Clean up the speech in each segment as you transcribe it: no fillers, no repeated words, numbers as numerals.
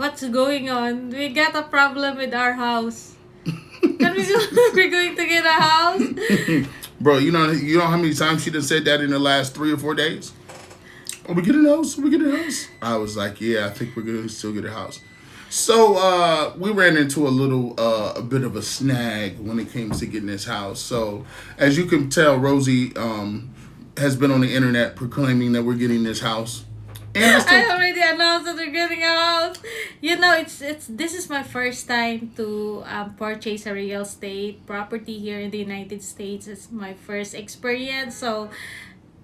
What's going on? We got a problem with our house. Can we go? We're going to get a house? Bro, you know how many times she done said that in the last 3 or 4 days? Oh, we get a house. We get a house. I was like, yeah, I think we're gonna still get a house. So we ran into a bit of a snag when it came to getting this house. So as you can tell, Rosie has been on the internet proclaiming that we're getting this house. And I already announced that we're getting a house. It's this is my first time to purchase a real estate property here in the United States. It's my first experience, so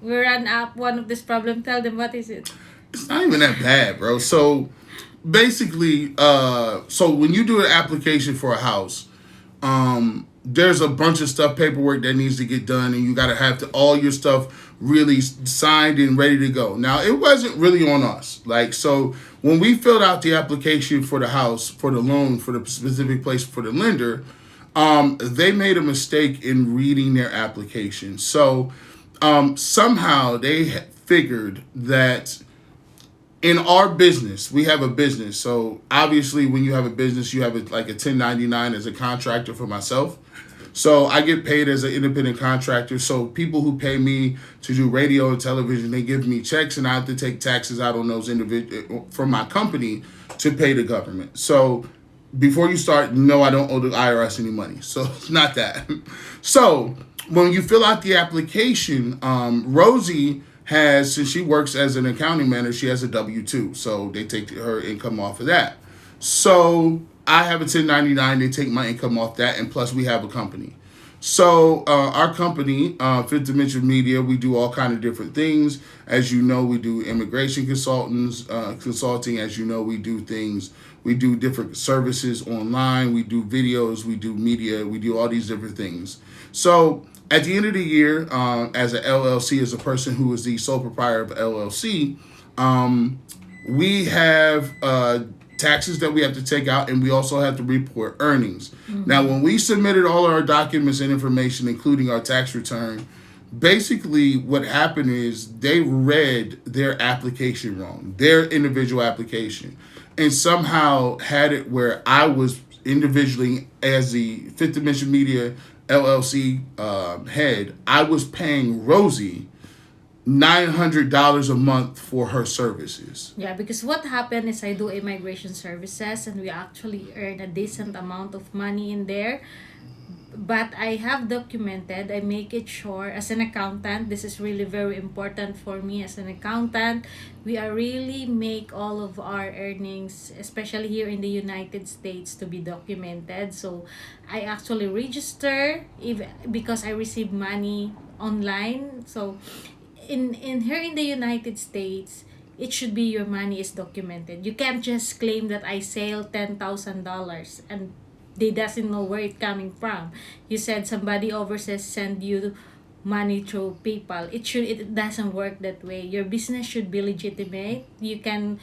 we ran up one of this problem. Tell them what is it? it's not even that bad, bro. So basically, so when you do an application for a house, there's a bunch of stuff, paperwork that needs to get done, and you got to have all your stuff really signed and ready to go. Now, it wasn't really on us. Like, so when we filled out the application for the house, for the loan, for the specific place for the lender, they made a mistake in reading their application. So somehow they figured that in our business, we have a business. So obviously, when you have a business, you have like a 1099 as a contractor for myself. So I get paid as an independent contractor. So people who pay me to do radio and television, they give me checks, and I have to take taxes out on those individual from my company to pay the government. So before you start, no, I don't owe the IRS any money. So it's not that. So when you fill out the application, Rosie has, since she works as an accounting manager, she has a W-2. So they take her income off of that. So I have a 1099. They take my income off that, and plus we have a company. So our company, Fifth Dimension Media, we do all kind of different things. As you know, we do immigration consulting. As you know, we do things. We do different services online. We do videos. We do media. We do all these different things. So at the end of the year, as an LLC, as a person who is the sole proprietor of LLC, we have taxes that we have to take out, and we also have to report earnings. Mm-hmm. Now, when we submitted all our documents and information, including our tax return, basically what happened is they read their application wrong, their individual application, and somehow had it where I was individually, as the Fifth Dimension Media LLC head, I was paying Rosie $900 a month for her services. Yeah, because what happened is I do immigration services, and we actually earn a decent amount of money in there. But I have documented, I make it sure as an accountant, this is really very important for me as an accountant. We are really make all of our earnings, especially here in the United States, to be documented. So I actually register because I receive money online. So in here in the United States, it should be your money is documented. You can't just claim that I sell $10,000 and they doesn't know where it coming from. You said somebody overseas send you money through PayPal. It doesn't work that way. Your business should be legitimate. You can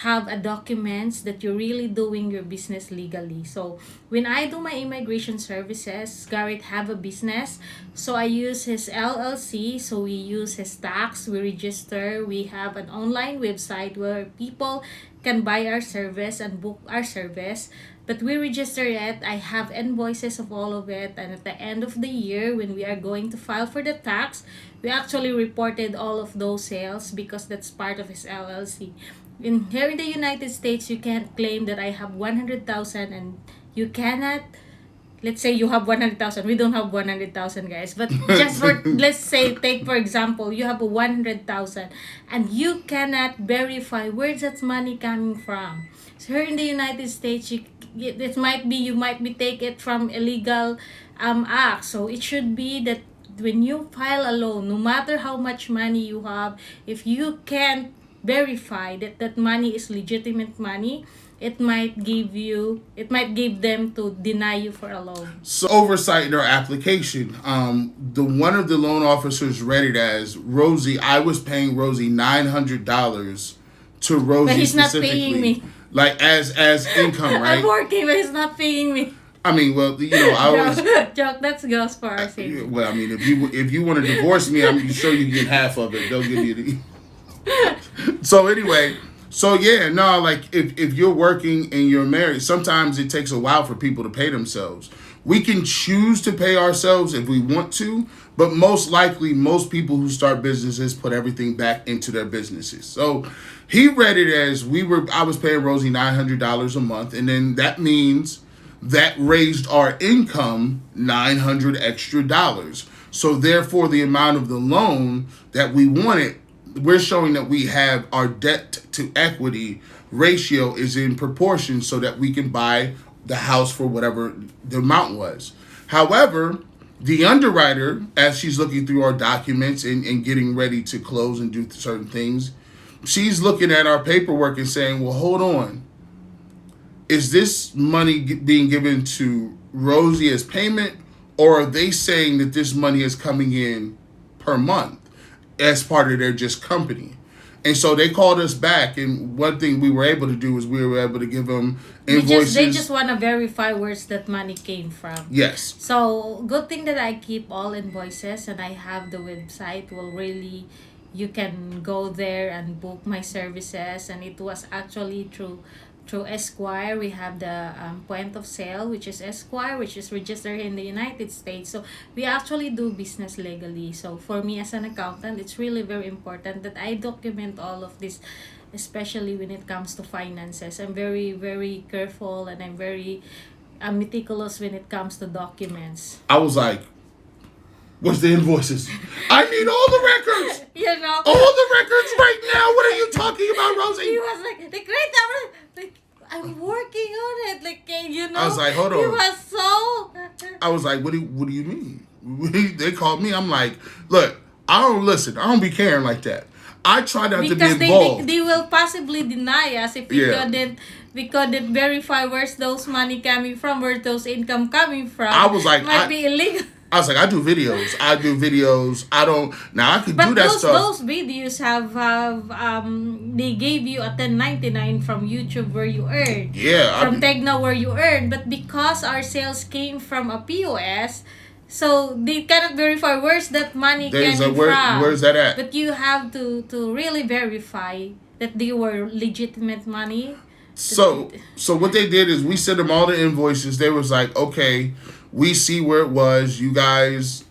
have a documents that you're really doing your business legally. So when I do my immigration services, Garrett have a business, so I use his LLC. So we use his tax, we register, we have an online website where people can buy our service and book our service. But we register it. I have invoices of all of it, and at the end of the year, when we are going to file for the tax, we actually reported all of those sales because that's part of his LLC. Here in the United States, you can't claim that I have 100,000, and you cannot. Let's say you have 100,000. We don't have 100,000, guys. But just for let's say, take for example, you have a 100,000, and you cannot verify where's that money coming from. So here in the United States, you might be take it from illegal act. So it should be that when you file a loan, no matter how much money you have, if you can't verify that that money is legitimate money, it might give them to deny you for a loan. So oversight in our application, the one of the loan officers read it as Rosie. I was paying Rosie $900 to Rosie, but he's not specifically, paying me. Like as income, right? I'm working, but he's not paying me. I mean, well, I always joke. That's goes for our sake. Well, I mean, if you want to divorce me, I'm sure you get half of it. They'll give you the. So anyway, So yeah, no, like if you're working and you're married, sometimes it takes a while for people to pay themselves. We can choose to pay ourselves if we want to, but most likely most people who start businesses put everything back into their businesses. So he read it as I was paying Rosie $900 a month, and then that means that raised our income $900 extra. So therefore the amount of the loan that we wanted, we're showing that we have our debt to equity ratio is in proportion so that we can buy the house for whatever the amount was. However, the underwriter, as she's looking through our documents and getting ready to close and do certain things, she's looking at our paperwork and saying, well, hold on. Is this money being given to Rosie as payment, or are they saying that this money is coming in per month as part of their just company? And so they called us back, and one thing we were able to do is we were able to give them invoices. They just want to verify where's that money came from. Yes. So good thing that I keep all invoices and I have the website. Well, really, you can go there and book my services, and it was actually through Esquire. We have the point of sale, which is Esquire, which is registered in the United States. So we actually do business legally. So for me as an accountant, it's really very important that I document all of this, especially when it comes to finances. I'm very, very careful, and I'm very meticulous when it comes to documents. I was like, what's the invoices? I need all the records. You know? All the records right now. What are you talking about, Rosie? He was like great number. Like, I'm working on it. Like, you know. I was like, hold on. He was so. I was like, what do you mean? They called me. I'm like, look, I don't listen. I don't be caring like that. I try not to be Because involved. they will possibly deny us if we couldn't verify where's those money coming from, where those income coming from. I was like, might be illegal. I was like, I do videos. I don't. Now I could do that stuff. Those videos have they gave you a 1099 from YouTube where you earned. Yeah. From Tegna where you earned, but because our sales came from a POS, so they cannot verify where's that money coming from. Where's that at? But you have to really verify that they were legitimate money. So what they did is we sent them all the invoices. They was like, okay, we see where it was. You guys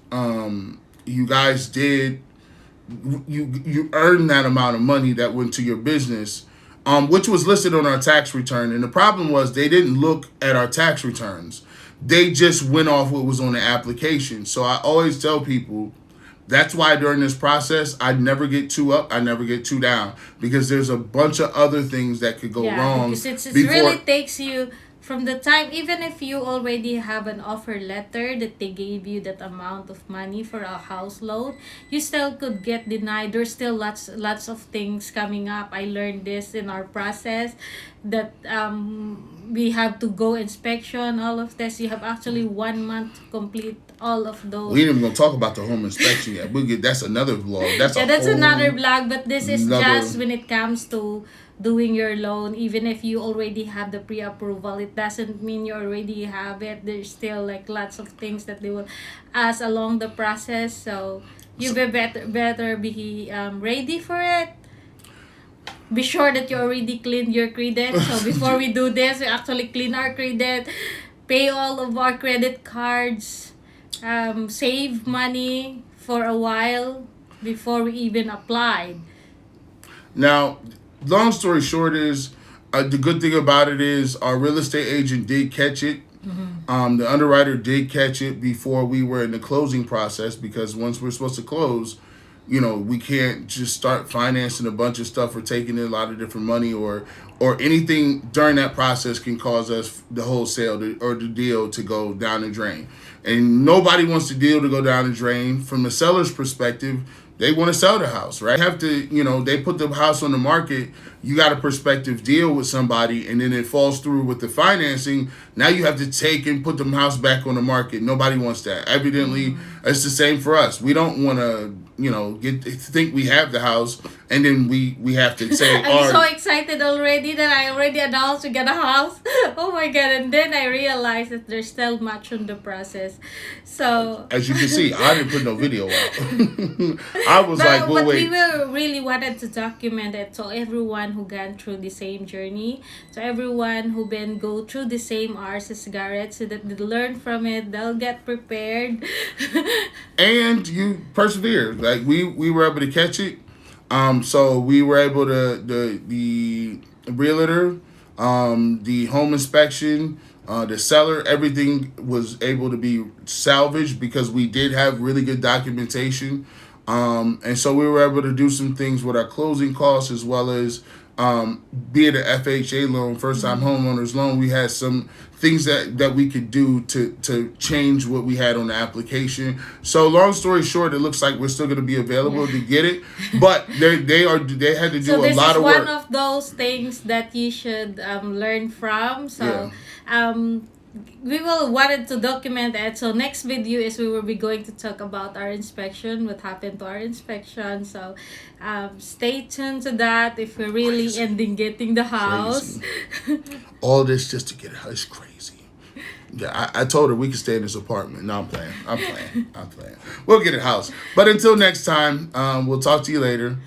did. You earned that amount of money that went to your business, which was listed on our tax return. And the problem was they didn't look at our tax returns. They just went off what was on the application. So I always tell people, that's why during this process, I never get too up, I never get too down, because there's a bunch of other things that could go wrong. Because it really takes you from the time, even if you already have an offer letter that they gave you that amount of money for a house loan, you still could get denied. There's still lots of things coming up. I learned this in our process that we have to go inspection, all of this. You have actually 1 month to complete all of those. We ain't even gonna talk about the home inspection yet. That's another vlog. That's another vlog. But this is just when it comes to doing your loan. Even if you already have the pre-approval, it doesn't mean you already have it. There's still like lots of things that they will ask along the process. So you better be ready for it. Be sure that you already cleaned your credit. So before we do this, we actually clean our credit, pay all of our credit cards, save money for a while before we even applied. Now, long story short is, the good thing about it is our real estate agent did catch it. Mm-hmm. The underwriter did catch it before we were in the closing process, because once we're supposed to close, we can't just start financing a bunch of stuff or taking in a lot of different money or anything during that process can cause us the whole sale or the deal to go down the drain. And nobody wants the deal to go down the drain. From the seller's perspective, they want to sell the house, right? Have to, they put the house on the market. You got a prospective deal with somebody, and then it falls through with the financing. Now you have to take and put the house back on the market. Nobody wants that. Evidently, it's the same for us. We don't want to, think we have the house, and then we have to say, I'm so excited already that I already announced we get a house. Oh my God. And then I realized that there's still much on the process. So as you can see, I didn't put no video out. I was like, well, but wait. we really wanted to document it so everyone who gone through the same journey, to everyone who been go through the same hours as Garrett, so that they learn from it, they'll get prepared. And you persevere. Like we were able to catch it. So we were able to the realtor, the home inspection, the seller, everything was able to be salvaged because we did have really good documentation. And so we were able to do some things with our closing costs as well as be it an FHA loan, first time homeowners loan. We had some things that we could do to change what we had on the application. So long story short, it looks like we're still going to be available to get it, but they had to do So a this lot is of one work. of those things that you should learn from. So we will wanted to document it. So next video is we will be going to talk about our inspection, what happened to our inspection. So stay tuned to that if we're really Crazy. ending getting the house. All this just to get it. It's crazy. Yeah, I told her we could stay in this apartment. No, I'm playing. I'm playing. We'll get a house. But until next time, we'll talk to you later.